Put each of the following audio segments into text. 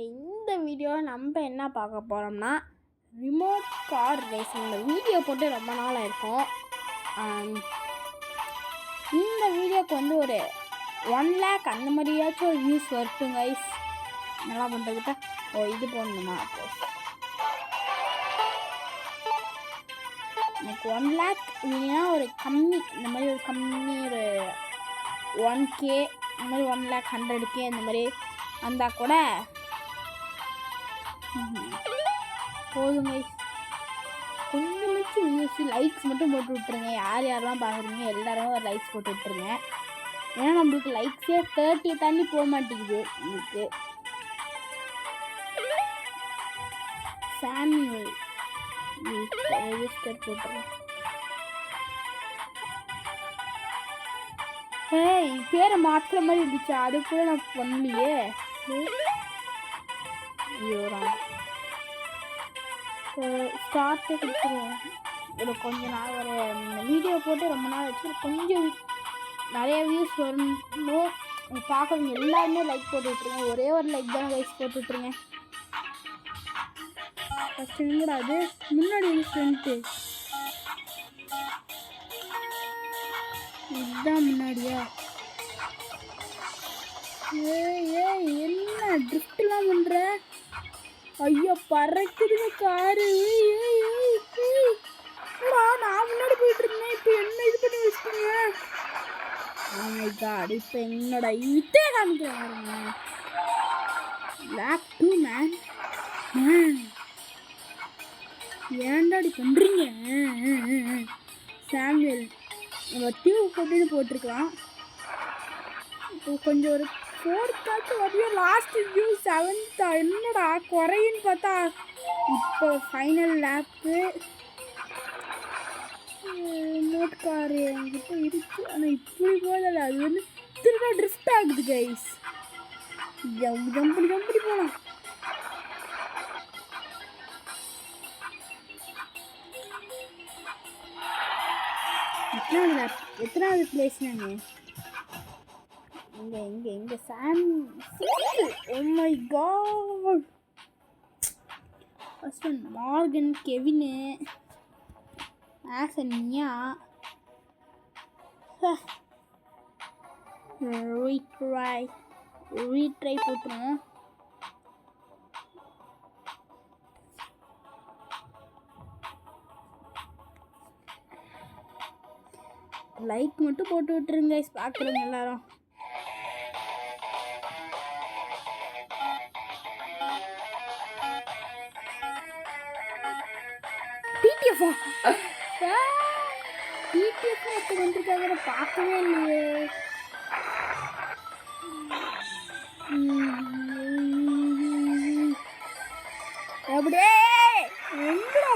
இந்த வீடியோ நம்ம என்ன பார்க்க போகிறோம்னா ரிமோட் கார் ரேசிங். இந்த வீடியோ போட்டு ரொம்ப நாள் ஆயிருக்கும். இந்த வீடியோக்கு வந்து ஒரு 1 lakh அந்த மாதிரியாச்சும் ஒரு வியூஸ் வரட்டும் கைஸ். நல்லா பண்ணுறதுக்கா இது போடணுமா? எனக்கு 1 lakh இல்லைன்னா ஒரு கம்மி, இந்த மாதிரி ஒரு கம்மி ஒரு 1K, இந்த மாதிரி 1,100,000 இந்த மாதிரி வந்தால் கூட போதும் கைஸ். கொஞ்சம் வியூஸ் லைக்ஸ் மட்டும் போட்டு விட்டுருங்க. யார் யாரெல்லாம் பார்க்குறீங்க எல்லாரும் ஒரு லைக்ஸ் போட்டு விட்டுருங்க. ஏன்னா நம்மளுக்கு லைக்ஸே 30 தாண்டி போக மாட்டேங்குது. உங்களுக்கு சாமியல் ரெஜிஸ்டர் போட்டுருங்க. பேரை மாற்றுற மாதிரி இருந்துச்சு, அது கூட நான் பண்ணலையே. ஸ்டார்ட்டே கொடுத்துருவோம். ஒரு கொஞ்ச நாள் ஒரு வீடியோ போட்டு ரொம்ப நாள் வச்சு கொஞ்சம் நிறைய வியூஸ் வரணும். பார்க்குறவங்க எல்லாருமே லைக் போட்டு விட்ருங்க. ஒரே ஒரு லைக் தான் லைக்ஸ் போட்டு விட்ருங்க. ஃபஸ்ட்டு கூட அது முன்னாடி ஃப்ரெண்ட்டு இதுதான் முன்னாடியா? என்ன ட்ரிஃப்ட்லாம் பண்ணுற? ஐயோ பறக்குதுங்க காரு. நான் முன்னாடி போயிட்டு இருந்தேன், இப்போ என்ன இது பண்ணி வச்சுக்கோங்க. காடு இப்போ என்னோட இதே காமிக்கிறாங்க. Lab 2 man. ஏன்டாடி பண்ணுறீங்க? சாமுவேல் நம்ம டியூப் போட்டுன்னு போட்டிருக்கலாம். இப்போ கொஞ்சம் ஒரு 4th வரையும் லாஸ்ட் வியூ 7th என்னடா குறையின்னு பார்த்தா இப்போ ஃபைனல் லேப்பு. மோட் கார் என்கிட்ட இருக்குது, ஆனால் இப்படி போகல. அது வந்து திரும்ப ட்ரிஃப்ட் ஆகுது கைஸ். ஜம்படி போகலாம். எத்தனாவது பிளேஸ்? நாங்கள் இங்கே சாம். Oh my God. First one Morgan, Kevin, ஆசன்யா, ரீட்ரை போட்டுருவோம். லைக் மட்டும் போட்டு விட்டுருங்க பார்க்குறவங்க எல்லாரும். டிடிஎஃப் எப்போ வந்துருக்காங்க பார்க்கவே இல்லையே. அப்படியே ஒன்றா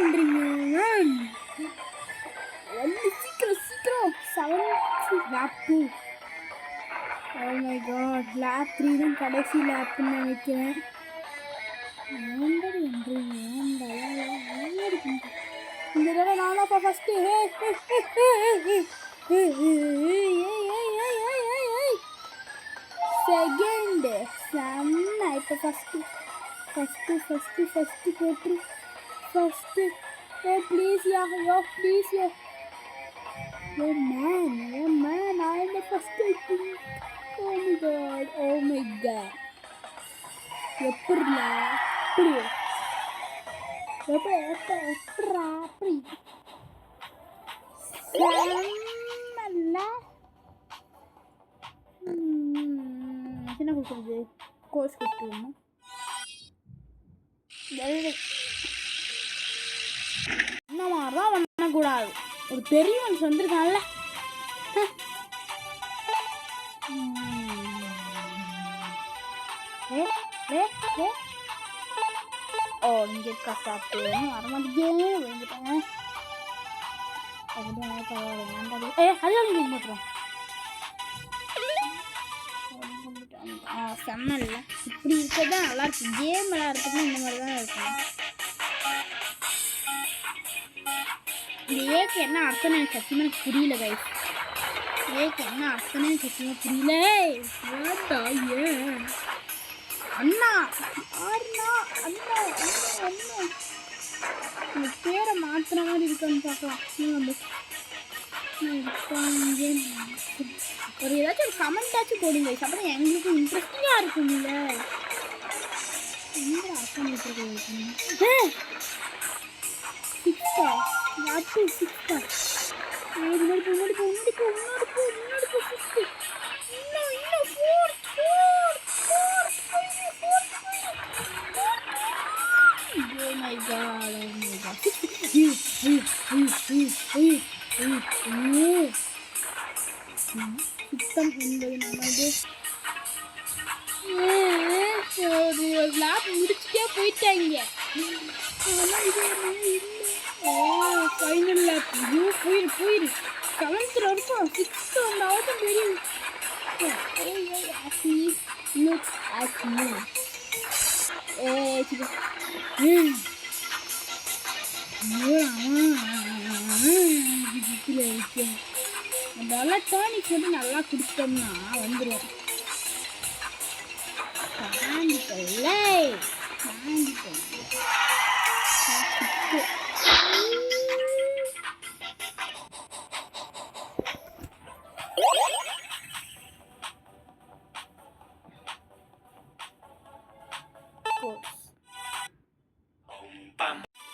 வந்துறீங்க. சீக்கிரம் 7th lab 2. Oh my God, lab 3 தான் கடைசி லேப்னு நினைக்கிறேன். இந்த தடவை நானாப்பா ஃபஸ்ட்டு. செகண்ட் செம்ம. இப்போ ஃபஸ்ட்டு போட்டு first. Oh please ya, yo please yo. Oh man, I am the first thing. Oh my god. எப்படிடா அப்படி என்ன கொடுக்குறது? கோர்ஸ் கொடுத்துருவோம். இந்த மாதிரிலாம் பண்ணக்கூடாது. ஒரு பெரிய மனுஷன் வந்திருக்கான்ல. ஓ இங்கே இருக்கா சாப்பிட்டு வரமாட்டேங்க விழுந்துட்டேன். போட்டுரும். செம்ம இல்லை, இப்படி இருக்கிறது தான் நல்லா இருக்கு. கேம் விளையாடுறதுக்கு இந்த மாதிரி தான் இருக்கும். இந்த ஏக்கு என்ன அர்த்தம் எனக்கு சத்தியமாக எனக்கு புரியல கைஸ். ஏக்கு என்ன அர்த்தம்னு சத்தியமாக புரியல. அண்ணா யாருன்னா அண்ணா அண்ணா அண்ணா உங்க பேரை மாத்துற மாதிரி இருக்கான்னு பார்க்கலாம். ஒரு ஏதாச்சும் ஒரு கமெண்டாச்சும் போடுங்க, அப்புறம் எங்களுக்கும் இன்ட்ரெஸ்டிங்காக இருக்கும்ல. சிக்ஸ்டா யாரு சிக்ஸ்டா முன்னாடி போ Oh my god, oh my god. சுத்தம் என்பது நமது ஒரு லேப் முடிச்சுட்டே போயிட்டாங்க. ஃபைனல் லேப் போயிரு 7th இருக்கும் 6th வந்தாவது தெரியும். Look at me. அதெல்லாம் டானிக் வந்து நல்லா குடிச்சிட்டோம்னா வந்துடும்.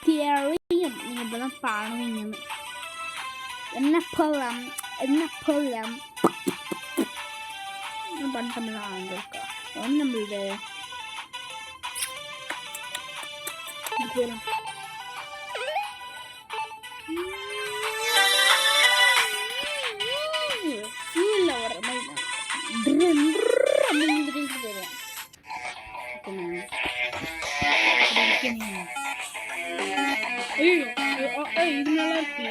தெரியும் நீங்க இப்பதான் பாடுவீங்கன்னு. என்ன போலாம் பண்ணிட்டோம்லாம் இருக்கா நம்மளுது வர மாதிரி இது நல்லா இருக்குல்ல.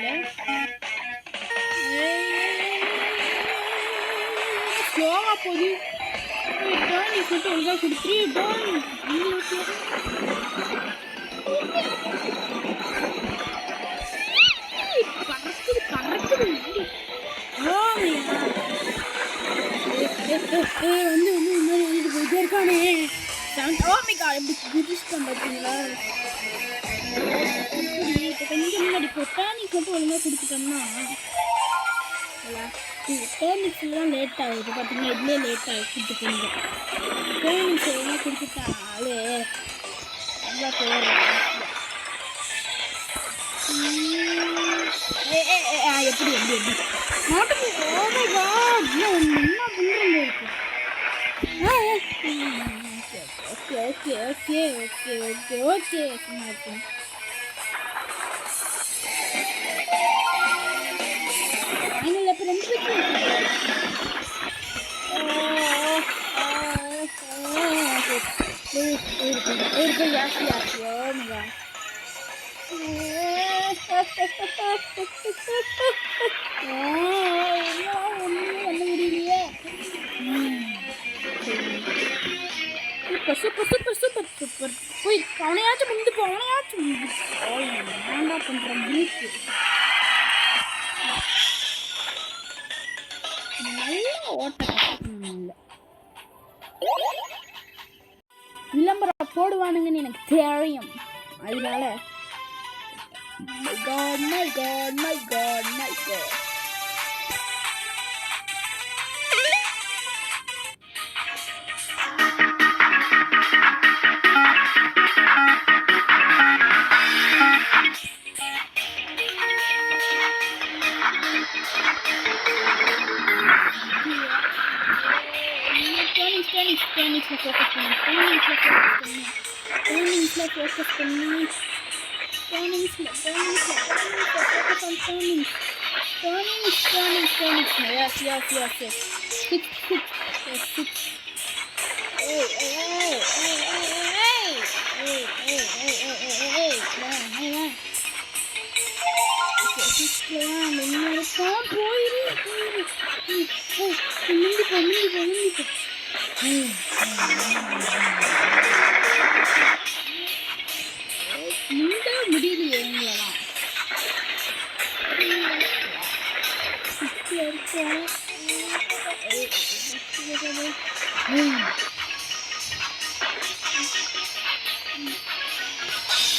ஸ்லோவா போகுது. டானி சொல்லிட்டு ஒழுங்கா கொடுத்துரு. பறக்குது வந்து முன்னாடி வந்துட்டு போயிட்டே இருக்கானே. எப்படி குதிச்சிட்டேன் பார்த்தீங்களா. கொஞ்சம் முன்னாடி டானிக் மட்டும் ஒழுங்காக கொடுத்துட்டோம்னா டானிக்ஸ்லாம் லேட் ஆகுது பார்த்தீங்கன்னா. இதுலேயே லேட் ஆகுது கொடுத்துட்டீங்க. டானிக்ஸ் ஒழுங்காக கொடுத்துட்டாலே நல்லா போயிடுறேன். எப்படி நாட்டுக்கு ஓமைகா என்ன பண்ணுறது இருக்கு. ஓகே சும்மா இருக்கும். ஃபைனல் அப்போ 2 பேருக்கு ஜாஸ்தி ஓமைகா. ஒன்றும் பண்ண முடியலையே. சூப்பர் போய் அவனையாச்சும் முந்து போ. வேண்டாம் பண்ற குரூப் நல்ல ஓட்டம் விளம்பரம் போடுவானுங்கன்னு எனக்கு தெரியும். அதனால my god. Focus on me. Turnings. Yes. 6. Hey. முடியலையே எங்களெல்லாம்.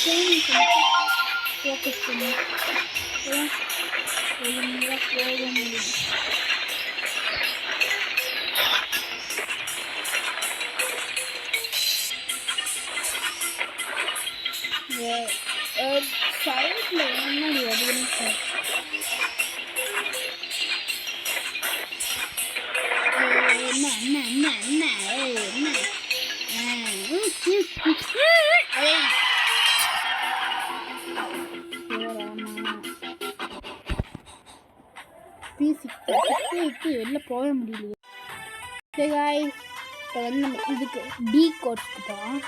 ட்ரைனிங் ஃபோக்கஸ் பண்ணி ஒழுங்காக போக முடியும். சைடில் முன்னாடி வருதுன்னு சார் வெளில போக முடியலையே. சரி guys, இப்போ வந்து நம்ம இதுக்கு டி கோர்ஸ்க்கு போகலாம்.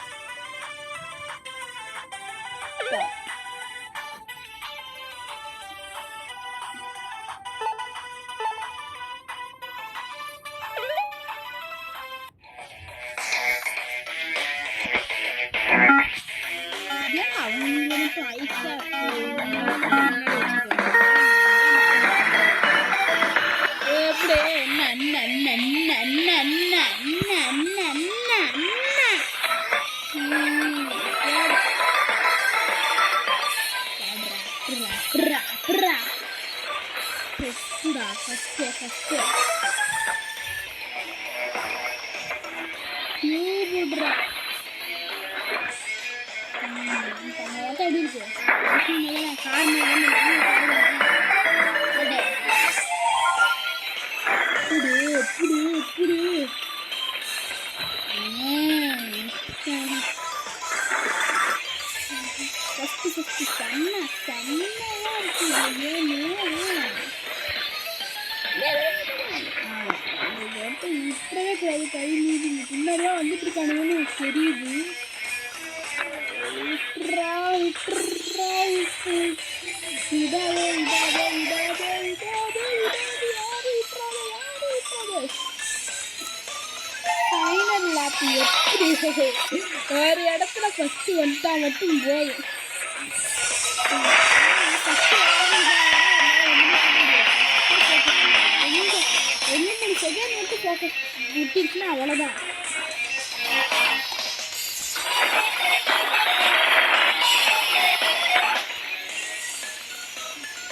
முன்னாடியே வந்துட்டு இருக்கானுன்னு தெரியுது. வேறு இடத்துல ஃபஸ்ட்டு வந்துட்டா மட்டும் போதும். ஒன்று 3 செகண்ட் மட்டும் ஃபோக்கஸ் விட்டுச்சுன்னா அவ்வளோதான்.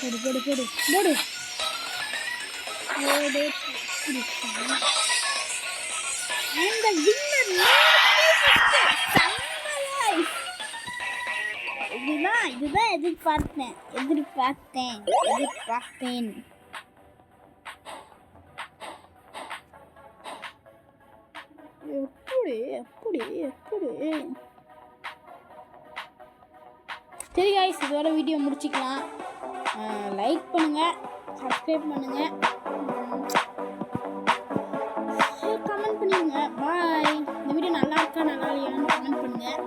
போடு போடு போடு போடு போடு. And the winner இதுதான் எதிர்பார்த்தேன். எப்படி சரி guys, இதோட வீடியோ முடிச்சுக்கலாம். லைக் பண்ணுங்கள், சப்ஸ்கிரைப் பண்ணுங்கள், கமெண்ட் பண்ணுங்க. பாய். இந்த வீடியோ நல்லா இருக்கா நல்லா இல்லையான்னு கமெண்ட் பண்ணுங்கள்.